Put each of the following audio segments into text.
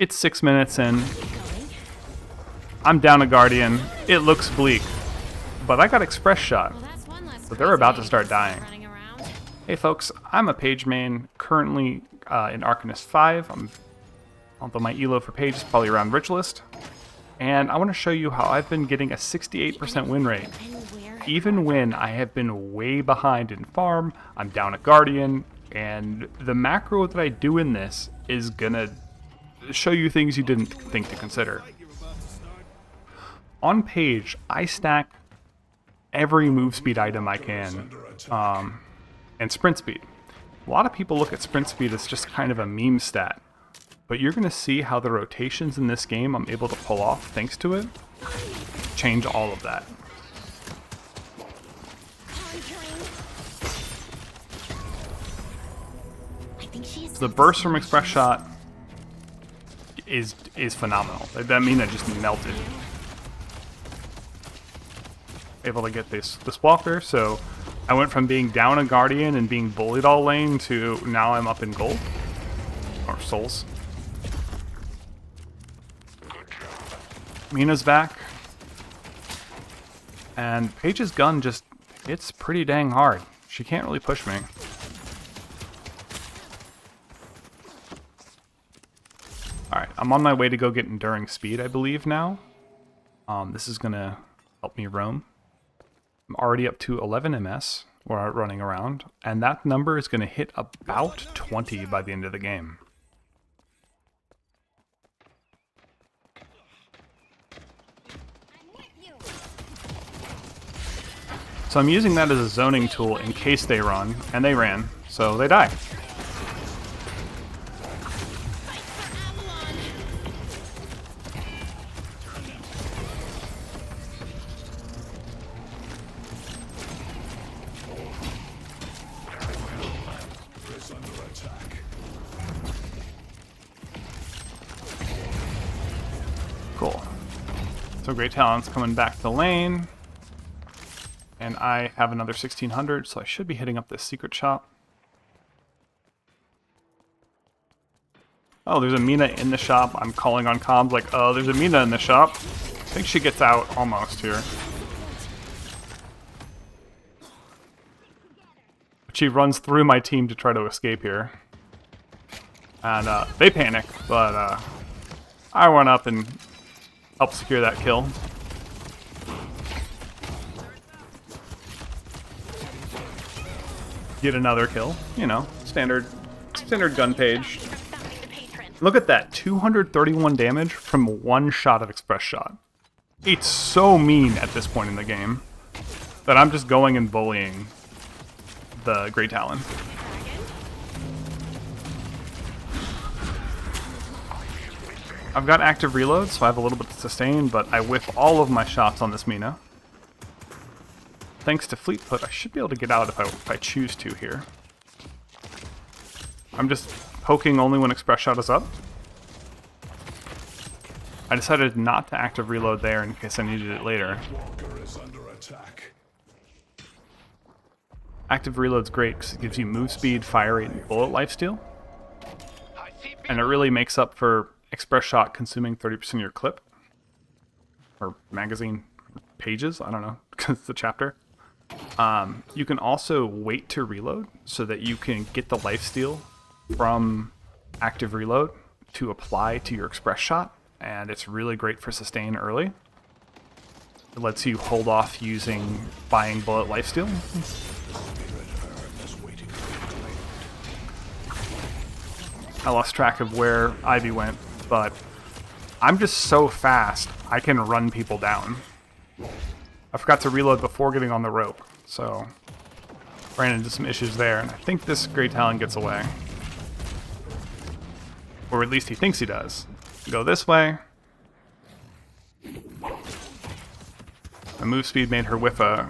It's 6 minutes in. I'm down a Guardian. It looks bleak. But I got Express Shot. So they're about to start dying. Hey folks, I'm a Paige main, currently in Arcanist 5. Although my elo for Paige is probably around Rich List. And I want to show you how I've been getting a 68% win rate. Even when I have been way behind in farm, I'm down a Guardian, and the macro that I do in this is gonna show you things you didn't think to consider. On Paige, I stack every move speed item I can, and sprint speed. A lot of people look at sprint speed as just kind of a meme stat, but you're gonna see how the rotations in this game I'm able to pull off thanks to it change all of that. The burst from Express Shot is phenomenal. That Mina just melted. Able to get this walker, so I went from being down a Guardian and being bullied all lane to now I'm up in gold. Or souls. Mina's back. And Paige's gun just hits pretty dang hard. She can't really push me. Alright, I'm on my way to go get Enduring Speed, I believe, now. This is going to help me roam. I'm already up to 11 MS, we're running around, and that number is going to hit about 20 by the end of the game. So I'm using that as a zoning tool in case they run, and they ran, so they die. Cool. So Great Talon's coming back to the lane. And I have another 1600, so I should be hitting up this secret shop. Oh, there's a Mina in the shop. I'm calling on comms like, oh, there's a Mina in the shop. I think she gets out almost here. But she runs through my team to try to escape here. And they panic, but I run up and help secure that kill. Get another kill, you know, standard gun Paige. Look at that, 231 damage from one shot of Express Shot. It's so mean at this point in the game that I'm just going and bullying the Great Talon. I've got active reload, so I have a little bit of sustain, but I whiff all of my shots on this Mina. Thanks to fleetfoot, I should be able to get out if I choose to here. I'm just poking only when Express Shot is up. I decided not to active reload there in case I needed it later. Active reload's great because it gives you move speed, fire rate, and bullet lifesteal. And it really makes up for Express Shot consuming 30% of your clip. Or magazine pages, I don't know, because it's the chapter. You can also wait to reload so that you can get the lifesteal from active reload to apply to your Express Shot, and it's really great for sustain early. It lets you hold off buying bullet lifesteal. I lost track of where Ivy went, but I'm just so fast I can run people down. I forgot to reload before getting on the rope, so ran into some issues there, and I think this Great Talon gets away. Or at least he thinks he does. Go this way. The move speed made her whiff a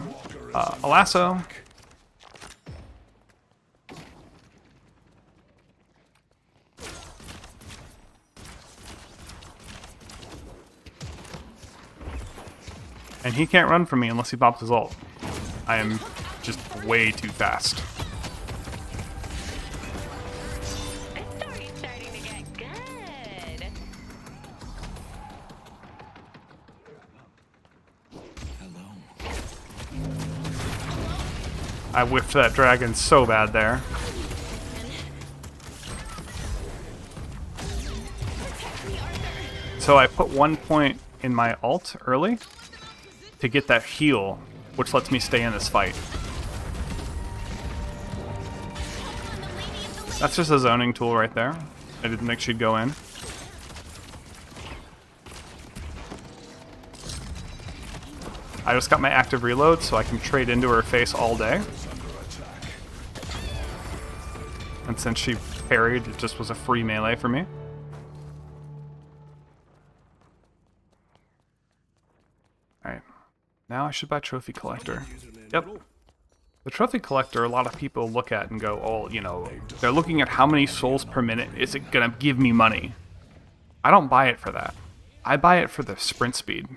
lasso. And he can't run from me unless he pops his ult. I am just way too fast. The story's starting to get good. I whiffed that dragon so bad there. So I put 1 point in my ult early to get that heal, which lets me stay in this fight. That's just a zoning tool right there. I didn't think she'd go in. I just got my active reload so I can trade into her face all day. And since she parried, it just was a free melee for me. Alright. Now I should buy Trophy Collector. Yep. The Trophy Collector, a lot of people look at and go, oh, you know, they're looking at how many souls per minute is it gonna give me money. I don't buy it for that. I buy it for the sprint speed.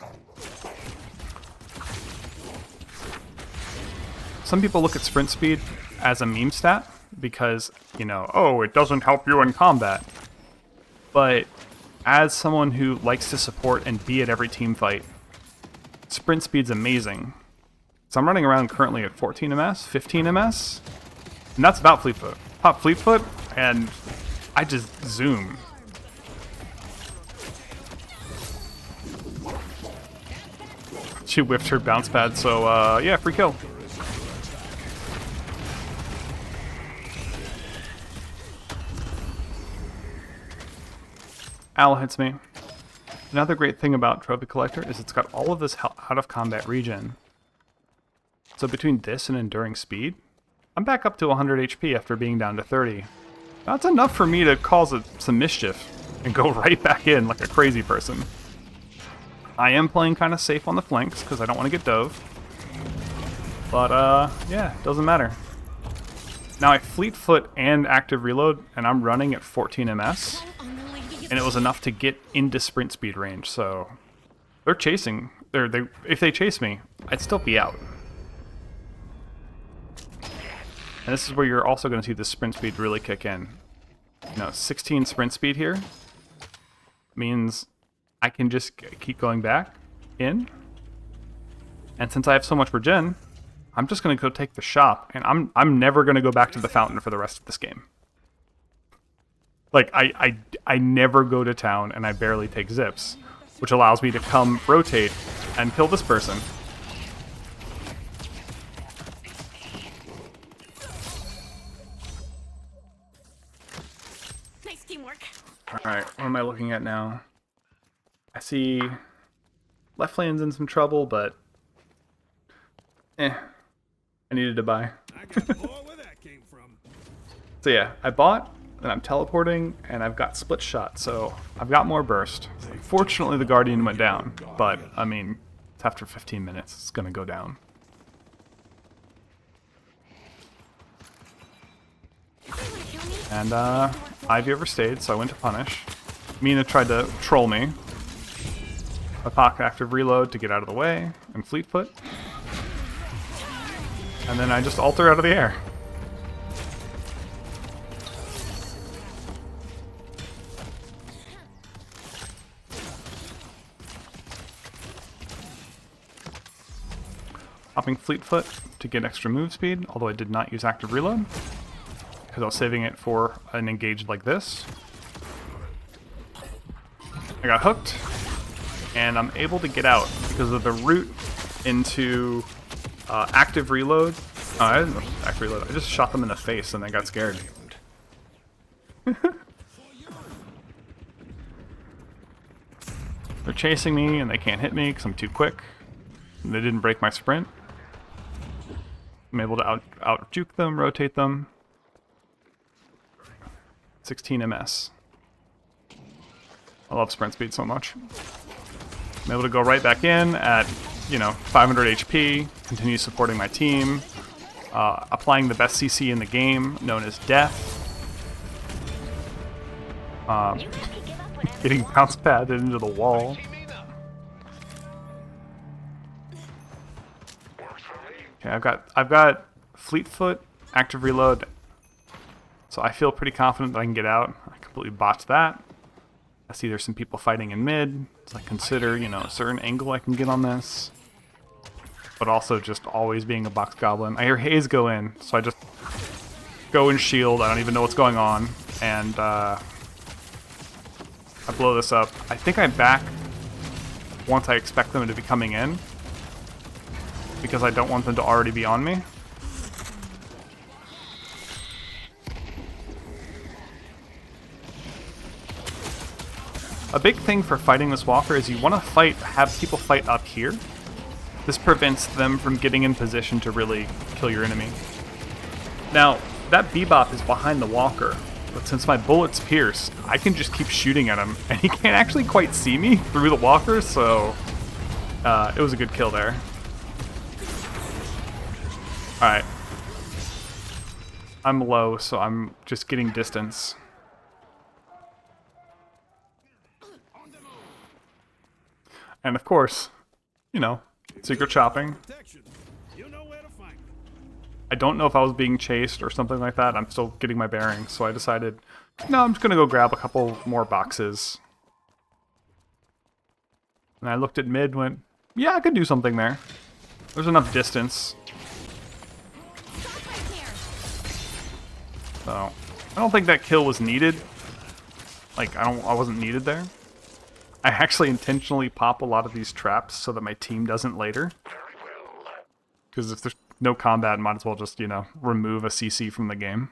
Some people look at sprint speed as a meme stat because, you know, oh, it doesn't help you in combat. But as someone who likes to support and be at every team fight, sprint speed's amazing. So I'm running around currently at 14 ms, 15 ms, and that's about fleetfoot. Pop fleetfoot, and I just zoom. She whiffed her bounce pad, so yeah, free kill. Owl hits me. Another great thing about Trophy Collector is it's got all of this out of combat regen. So between this and Enduring Speed, I'm back up to 100 HP after being down to 30. That's enough for me to cause some mischief and go right back in like a crazy person. I am playing kind of safe on the flanks because I don't want to get dove. But yeah, doesn't matter. Now I fleetfoot and active reload and I'm running at 14 ms. And it was enough to get into sprint speed range, so they're chasing. If they chase me, I'd still be out. And this is where you're also going to see the sprint speed really kick in. You know, 16 sprint speed here means I can just keep going back in. And since I have so much regen, I'm just going to go take the shop, and I'm never going to go back to the fountain for the rest of this game. Like, I never go to town, and I barely take zips, which allows me to come rotate and kill this person. Nice teamwork. Alright, what am I looking at now? I see left lane's in some trouble, but I needed to buy. So yeah, I bought, and I'm teleporting, and I've got split shot, so I've got more burst. Fortunately, the Guardian went down, but, I mean, it's after 15 minutes, it's gonna go down. And, Ivy overstayed, so I went to punish. Mina tried to troll me. I pocket active reload to get out of the way, and fleetfoot. And then I just alter out of the air. Hopping fleetfoot to get extra move speed, although I did not use active reload because I was saving it for an engage like this. I got hooked, and I'm able to get out because of the route into active reload. Oh, I didn't know active reload. I just shot them in the face and they got scared. They're chasing me and they can't hit me because I'm too quick. And they didn't break my sprint. I'm able to out juke them, rotate them. 16 ms. I love sprint speed so much. I'm able to go right back in at, you know, 500 HP, continue supporting my team, applying the best CC in the game, known as Death. Getting bounce padded into the wall. Okay, I've got fleetfoot, active reload, so I feel pretty confident that I can get out. I completely botched that. I see there's some people fighting in mid, so I consider, you know, a certain angle I can get on this. but also just always being a box goblin. I hear Haze go in, so I just go and shield. I don't even know what's going on, and I blow this up. I think I back once I expect them to be coming in, because I don't want them to already be on me. A big thing for fighting this walker is you want to have people fight up here. This prevents them from getting in position to really kill your enemy. Now, that Bebop is behind the walker, but since my bullets pierce, I can just keep shooting at him, and he can't actually quite see me through the walker, so it was a good kill there. Alright. I'm low, so I'm just getting distance. And of course, you know, secret chopping. I don't know if I was being chased or something like that. I'm still getting my bearings, so I decided, no, I'm just going to go grab a couple more boxes. And I looked at mid and went, yeah, I could do something there. There's enough distance. So, I don't think that kill was needed. Like, I wasn't needed there. I actually intentionally pop a lot of these traps so that my team doesn't later. Because if there's no combat, might as well just, you know, remove a CC from the game.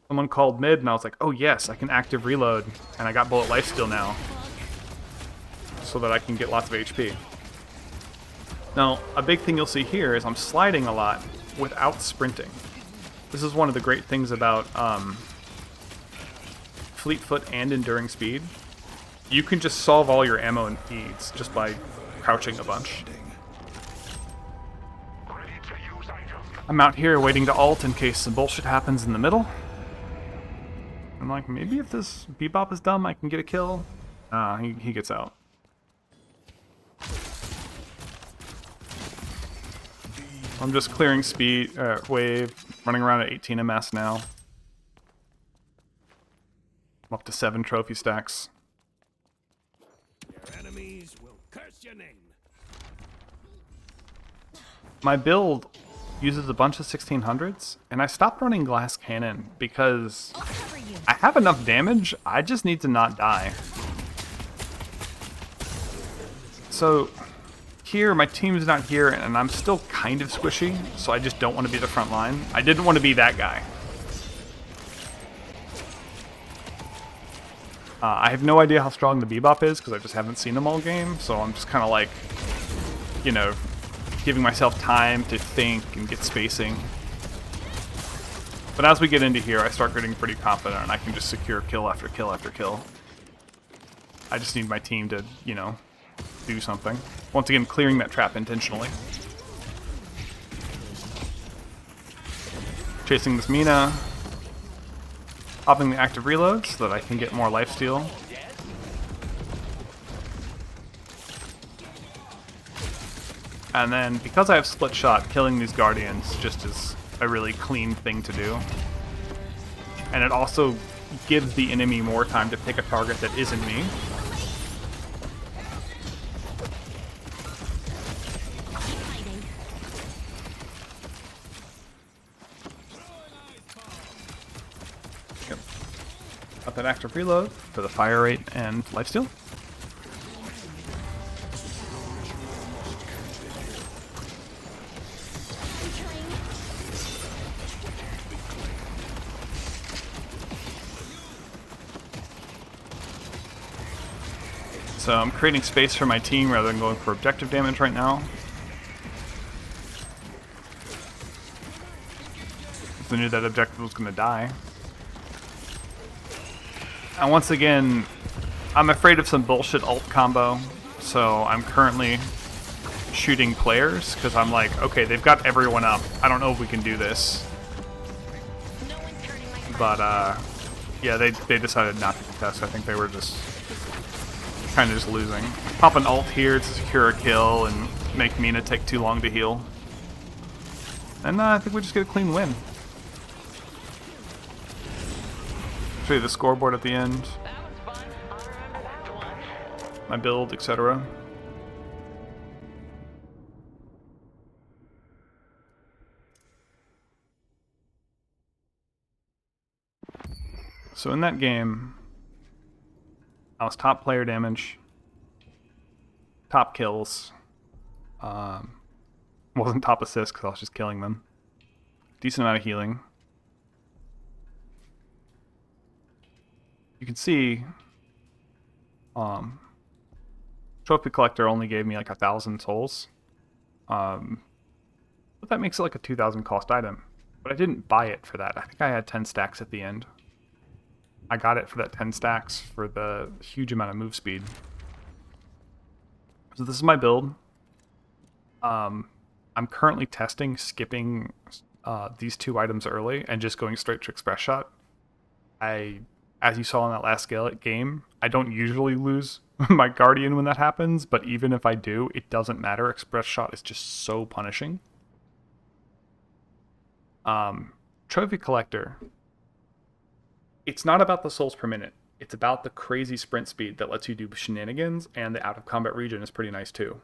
Someone called mid, and I was like, oh yes, I can active reload, and I got bullet lifesteal now. So that I can get lots of HP. Now, a big thing you'll see here is I'm sliding a lot without sprinting. This is one of the great things about fleetfoot and enduring speed. You can just solve all your ammo needs just by crouching a bunch. I'm out here waiting to ult in case some bullshit happens in the middle. I'm like, maybe if this Bebop is dumb, I can get a kill. He gets out. I'm just clearing speed, wave, running around at 18 MS now. I'm up to 7 trophy stacks. Your enemies will curse your name. My build uses a bunch of 1600s, and I stopped running glass cannon because I have enough damage, I just need to not die. So here, my team's not here, and I'm still kind of squishy, so I just don't want to be the front line. I didn't want to be that guy. I have no idea how strong the Bebop is, because I just haven't seen him all game, so I'm just kind of like, you know, giving myself time to think and get spacing. But as we get into here, I start getting pretty confident, and I can just secure kill after kill after kill. I just need my team to, you know, do something. Once again, clearing that trap intentionally. Chasing this Mina. Popping the active reload so that I can get more lifesteal. And then, because I have split shot, killing these guardians just is a really clean thing to do. And it also gives the enemy more time to pick a target that isn't me. Up an active reload for the fire rate and lifesteal. So I'm creating space for my team rather than going for objective damage right now. I knew that objective was going to die. And once again, I'm afraid of some bullshit ult combo, so I'm currently shooting players, because I'm like, okay, they've got everyone up. I don't know if we can do this. But, yeah, they decided not to contest. I think they were just kind of just losing. Pop an ult here to secure a kill and make Mina take too long to heal. And I think we just get a clean win. Show you the scoreboard at the end. My build, etc. So in that game, I was top player damage, top kills, wasn't top assist because I was just killing them. Decent amount of healing. You can see, Trophy Collector only gave me like 1,000 souls. But that makes it like a 2,000 cost item. But I didn't buy it for that. I think I had 10 stacks at the end. I got it for that 10 stacks for the huge amount of move speed. So this is my build. I'm currently testing skipping these 2 items early and just going straight to Express Shot. As you saw in that last game, I don't usually lose my Guardian when that happens, but even if I do, it doesn't matter. Express Shot is just so punishing. Trophy Collector, it's not about the souls per minute. It's about the crazy sprint speed that lets you do shenanigans, and the out-of-combat region is pretty nice too.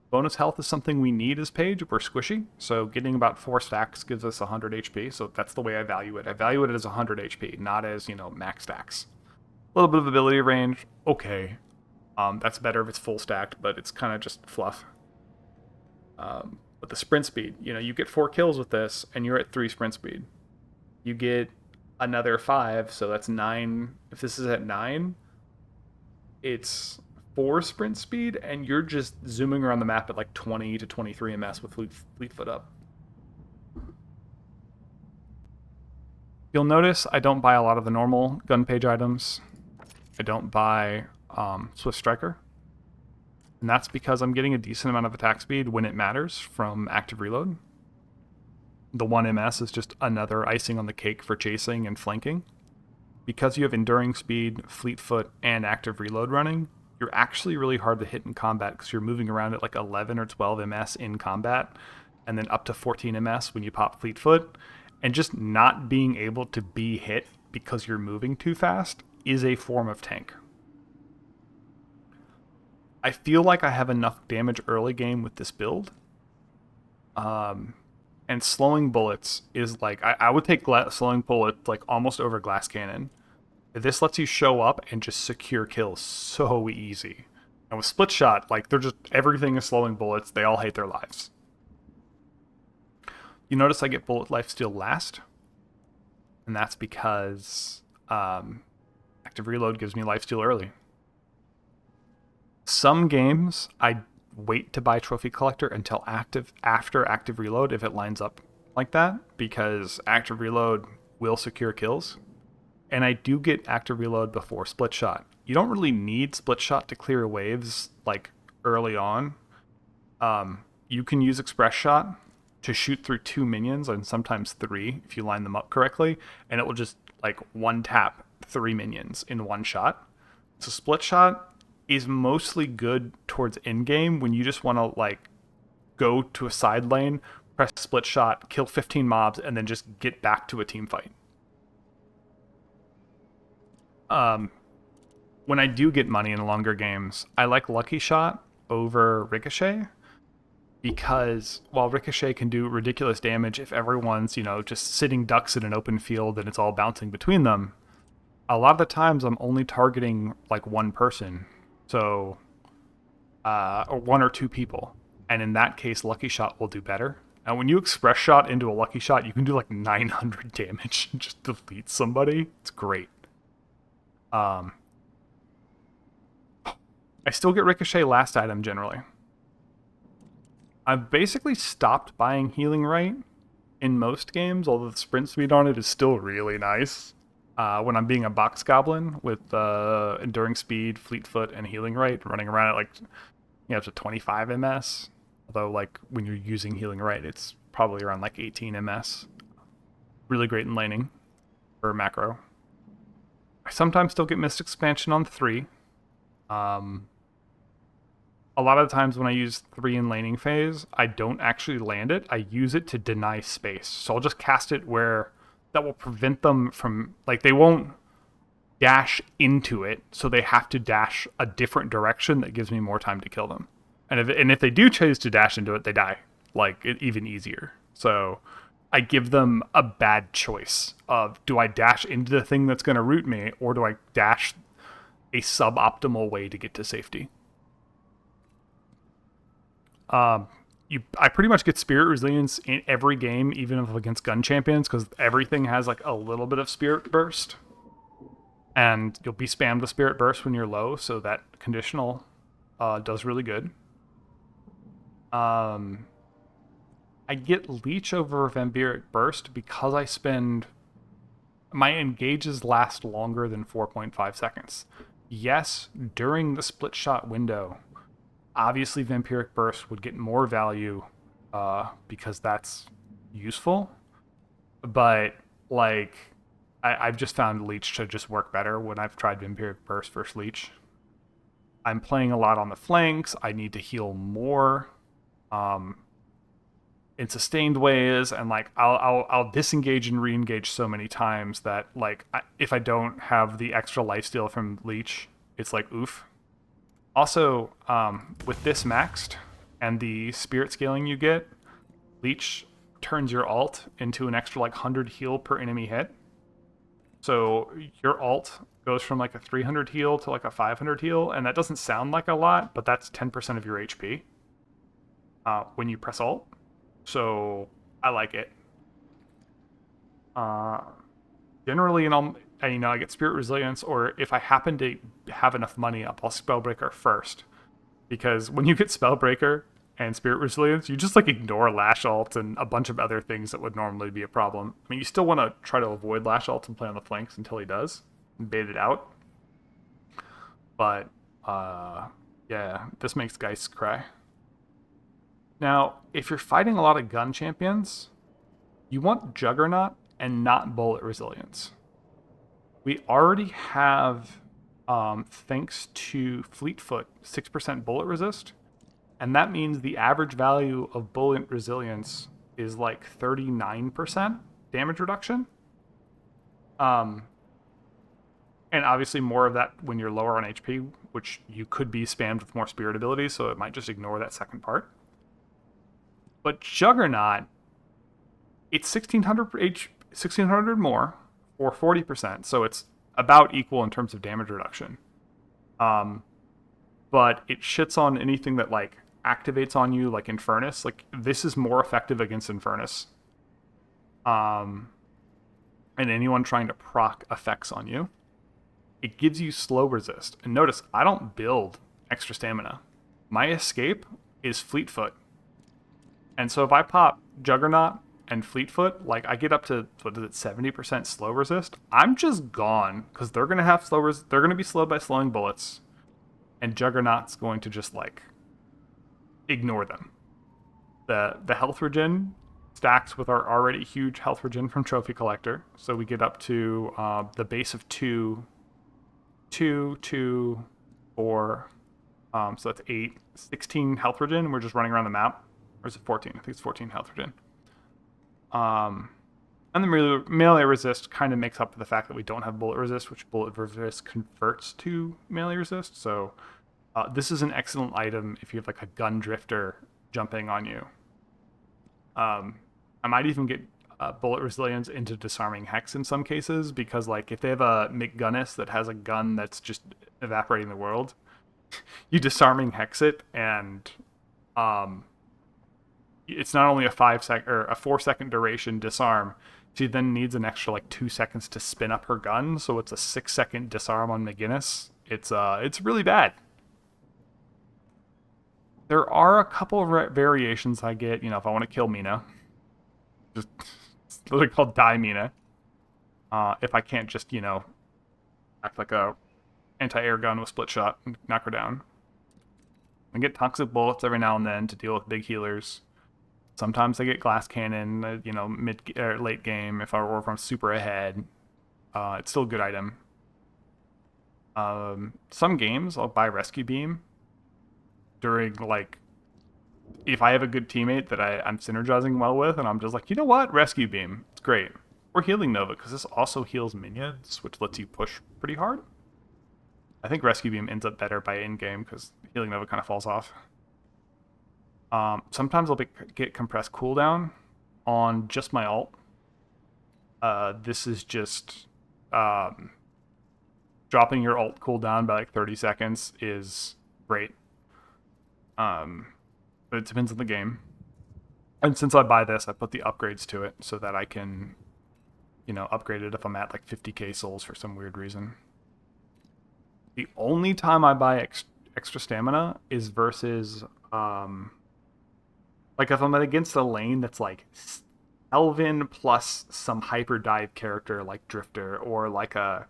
Bonus health is something we need as Paige. We're squishy, so getting about 4 stacks gives us 100 HP, so that's the way I value it. I value it as 100 HP, not as, max stacks. A little bit of ability range, okay. That's better if it's full stacked, but it's kind of just fluff. But the sprint speed, you get 4 kills with this, and you're at 3 sprint speed. You get another 5, so that's 9. If this is at 9, it's 4 sprint speed, and you're just zooming around the map at like 20 to 23 ms with fleetfoot up. You'll notice I don't buy a lot of the normal gun page items. I don't buy Swift Striker. And that's because I'm getting a decent amount of attack speed when it matters from active reload. The 1 ms is just another icing on the cake for chasing and flanking. Because you have enduring speed, fleetfoot, and active reload running, you're actually really hard to hit in combat because you're moving around at like 11 or 12 ms in combat, and then up to 14 ms when you pop fleetfoot. And just not being able to be hit because you're moving too fast is a form of tank. I feel like I have enough damage early game with this build. And slowing bullets is like, I would take slowing bullets like almost over glass cannon. This lets you show up and just secure kills so easy. And with split shot, like everything is slowing bullets. They all hate their lives. You notice I get bullet lifesteal last. And that's because active reload gives me lifesteal early. Some games, I wait to buy Trophy Collector until after active reload if it lines up like that, because active reload will secure kills. And I do get active reload before split shot. You don't really need split shot to clear waves like early on. You can use express shot to shoot through 2 minions and sometimes 3 if you line them up correctly, and it will just like one tap 3 minions in one shot. So split shot is mostly good towards end game when you just want to like go to a side lane, press split shot, kill 15 mobs, and then just get back to a team fight. When I do get money in longer games, I like Lucky Shot over Ricochet, because while Ricochet can do ridiculous damage if everyone's, just sitting ducks in an open field and it's all bouncing between them, a lot of the times I'm only targeting like one person. So, or 1 or 2 people. And in that case, Lucky Shot will do better. And when you express shot into a Lucky Shot, you can do like 900 damage and just delete somebody. It's great. I still get Ricochet last item generally. I've basically stopped buying Healing Rite in most games, although the sprint speed on it is still really nice. When I'm being a box goblin with enduring speed, fleetfoot, and healing rite, running around at like up to 25 ms. Although like when you're using healing rite, it's probably around like 18 ms. Really great in laning for macro. I sometimes still get missed expansion on 3. A lot of the times when I use 3 in laning phase, I don't actually land it. I use it to deny space. So I'll just cast it where that will prevent them from, like, they won't dash into it, so they have to dash a different direction that gives me more time to kill them. And if they do choose to dash into it, they die, like, even easier. So I give them a bad choice of, do I dash into the thing that's going to root me, or do I dash a suboptimal way to get to safety? I pretty much get Spirit Resilience in every game, even if against gun champions, because everything has like a little bit of Spirit Burst. And you'll be spammed with Spirit Burst when you're low, so that conditional does really good. I get Leech over Vampiric Burst because I spend... My engages last longer than 4.5 seconds. Yes, during the split shot window, obviously Vampiric Burst would get more value because that's useful. But, like, I've just found Leech to just work better when I've tried Vampiric Burst versus Leech. I'm playing a lot on the flanks. I need to heal more in sustained ways, and like I'll disengage and re-engage so many times that like if I don't have the extra lifesteal from Leech, it's like oof. Also, with this maxed and the spirit scaling you get, Leech turns your alt into an extra like 100 heal per enemy hit. So your alt goes from like a 300 heal to like a 500 heal, and that doesn't sound like a lot, but that's 10% of your HP when you press alt. So I like it. Generally, I get Spirit Resilience, or if I happen to have enough money up, I'll Spellbreaker first. Because when you get Spellbreaker and Spirit Resilience, you just like ignore Lash Alt and a bunch of other things that would normally be a problem. I mean, you still want to try to avoid Lash Alt and play on the flanks until he does, and bait it out. But, yeah, this makes Geist cry. Now, if you're fighting a lot of gun champions, you want Juggernaut and not Bullet Resilience. We already have, thanks to Fleetfoot, 6% bullet resist, and that means the average value of Bullet Resilience is like 39% damage reduction. And obviously more of that when you're lower on HP, which you could be spammed with more spirit abilities, so it might just ignore that second part. But Juggernaut, it's 1600 more, or 40%, so it's about equal in terms of damage reduction. But it shits on anything that like activates on you, like Infernus. Like this is more effective against Infernus. And anyone trying to proc effects on you. It gives you slow resist. And notice, I don't build extra stamina. My escape is Fleetfoot. And so if I pop Juggernaut and Fleetfoot, like I get up to, 70% slow resist, I'm just gone, because they're going to have they're going to be slowed by slowing bullets, and Juggernaut's going to just like ignore them. The health regen stacks with our already huge health regen from Trophy Collector, so we get up to the base of 2, 4, so that's 8, 16 health regen, and we're just running around the map. Or is it 14? I think it's 14 health regen. And the melee resist kind of makes up for the fact that we don't have bullet resist, which bullet resist converts to melee resist. So this is an excellent item if you have like a gun drifter jumping on you. I might even get bullet resilience into disarming hex in some cases, because like if they have a McGunness that has a gun that's just evaporating the world, you disarming hex it, and it's not only a 4-second duration disarm. She then needs an extra like 2 seconds to spin up her gun, so it's a 6-second disarm on McGuinness. It's really bad. There are a couple of variations I get. You know, if I want to kill Mina, just it's literally called die Mina. If I can't just act like a anti-air gun with split shot and knock her down. I get toxic bullets every now and then to deal with big healers. Sometimes I get glass cannon, mid or late game if I'm super ahead. It's still a good item. Some games I'll buy rescue beam during like if I have a good teammate that I'm synergizing well with, and I'm just like, you know what, rescue beam, it's great. Or healing nova, because this also heals minions, which lets you push pretty hard. I think rescue beam ends up better by in game because healing nova kind of falls off. Sometimes I'll get compressed cooldown on just my ult. This is just dropping your ult cooldown by like 30 seconds is great. But it depends on the game. And since I buy this, I put the upgrades to it so that I can, upgrade it if I'm at like 50k souls for some weird reason. The only time I buy extra stamina is versus, like if I'm against a lane that's like Elven plus some hyper dive character like Drifter, or like a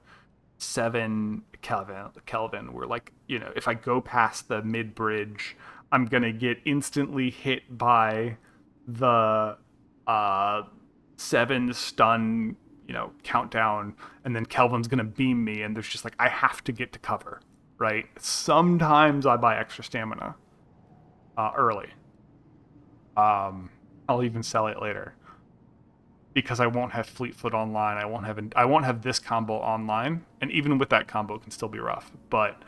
7 Kelvin, where like, if I go past the mid bridge, I'm gonna get instantly hit by the 7 stun, countdown, and then Kelvin's gonna beam me, and there's just like, I have to get to cover, right? Sometimes I buy extra stamina early. I'll even sell it later because I won't have fleetfoot online. I won't have this combo online, and even with that combo, it can still be rough. But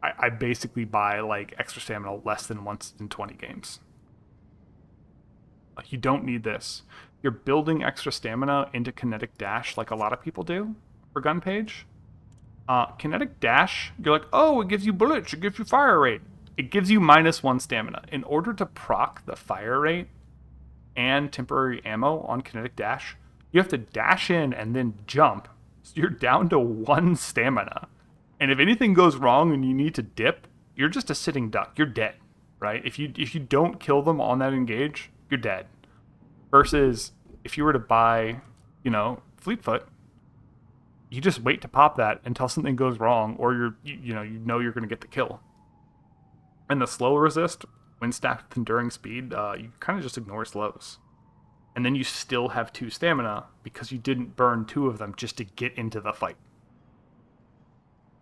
I basically buy like extra stamina less than once in 20 games. You don't need this. You're building extra stamina into kinetic dash like a lot of people do for gun page. Kinetic dash, you're like, oh, it gives you bullets, it gives you fire rate. It gives you -1 stamina. In order to proc the fire rate and temporary ammo on kinetic dash, you have to dash in and then jump. So you're down to 1 stamina. And if anything goes wrong and you need to dip, you're just a sitting duck. You're dead, right? If you don't kill them on that engage, you're dead. Versus if you were to buy, fleetfoot, you just wait to pop that until something goes wrong, or you're going to get the kill. And the slow resist, when stacked with enduring speed, you kind of just ignore slows. And then you still have 2 stamina because you didn't burn 2 of them just to get into the fight.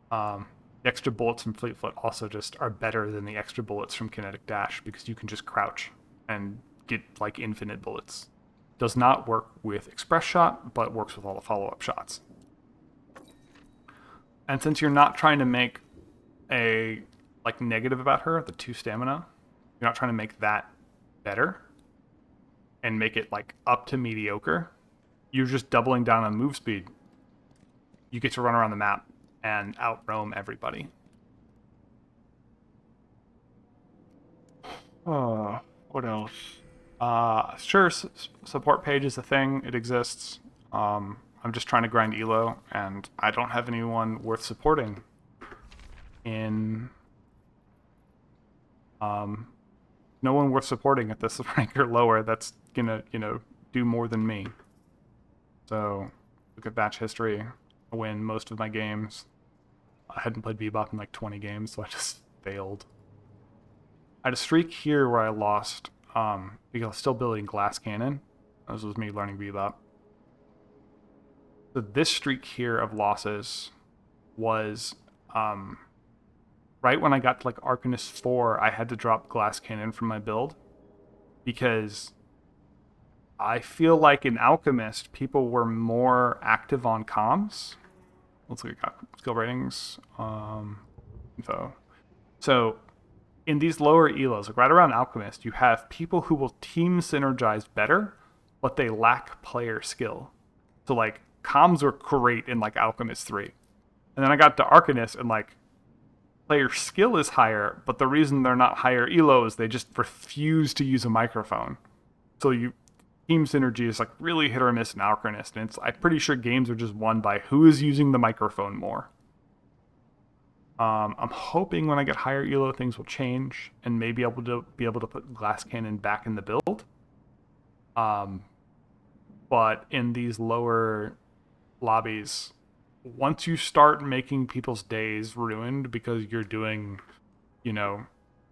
The extra bullets from fleetfoot also just are better than the extra bullets from kinetic dash because you can just crouch and get like infinite bullets. Does not work with express shot, but works with all the follow-up shots. And since you're not trying to make a negative about her, the 2 stamina, you're not trying to make that better and make it like up to mediocre. You're just doubling down on move speed. You get to run around the map and out roam everybody. What else? Sure, support page is a thing. It exists. I'm just trying to grind elo, and I don't have anyone worth supporting in no one worth supporting at this rank or lower that's gonna, do more than me. So look at batch history. I win most of my games. I hadn't played Bebop in like 20 games, so I just failed. I had a streak here where I lost because I was still building Glass Cannon. This was me learning Bebop. So this streak here of losses was right when I got to like Arcanist 4, I had to drop Glass Cannon from my build because I feel like in Alchemist, people were more active on comms. Let's look at skill ratings, info. So in these lower elos, like right around Alchemist, you have people who will team synergize better, but they lack player skill. So like comms were great in like Alchemist 3. And then I got to Arcanist and like player skill is higher, but the reason they're not higher elo is they just refuse to use a microphone. So team synergy is like really hit or miss in Alchemist, and I'm pretty sure games are just won by who is using the microphone more. I'm hoping when I get higher elo things will change and maybe able to put Glass Cannon back in the build. But in these lower lobbies, once you start making people's days ruined because you're doing,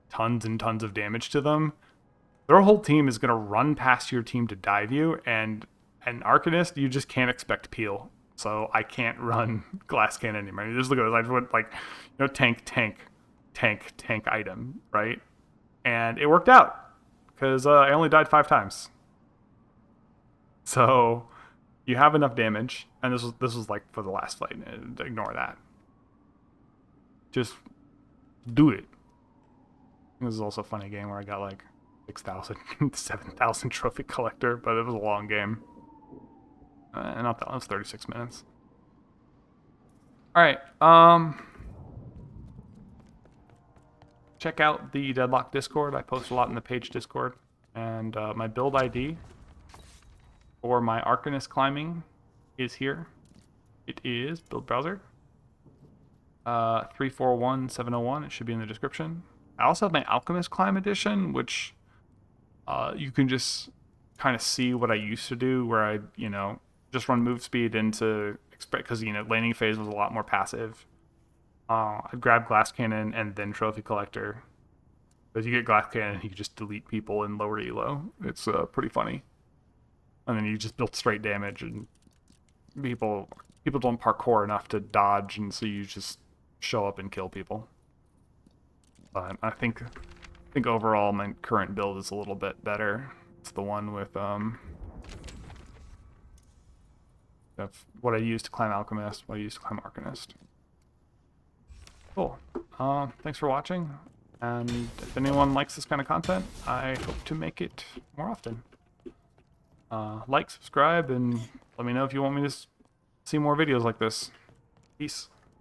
tons and tons of damage to them, their whole team is going to run past your team to dive you, and an Arcanist, you just can't expect peel. So I can't run Glass Cannon anymore. Just look at this. I just went like, tank item, right? And it worked out because I only died 5 times. So you have enough damage, and this was like for the last fight. Ignore that. Just do it. This is also a funny game where I got like 6,000, 7,000 trophy collector, but it was a long game. Not that long, it was 36 minutes. Alright, check out the Deadlock Discord. I post a lot in the Paige Discord. And my build ID for my Arcanist climbing is here. It is build browser 341701. It should be in the description. I also have my Alchemist climb edition, which you can just kind of see what I used to do, where I, just run move speed into because laning phase was a lot more passive. I'd grab glass cannon and then trophy collector. Because you get glass cannon, you can just delete people in lower elo. It's pretty funny. And then you just build straight damage, and people don't parkour enough to dodge, and so you just show up and kill people. But I think overall my current build is a little bit better. It's the one with what I use to climb Alchemist, what I use to climb Arcanist. Cool. Thanks for watching. And if anyone likes this kind of content, I hope to make it more often. Like, subscribe, and let me know if you want me to see more videos like this. Peace.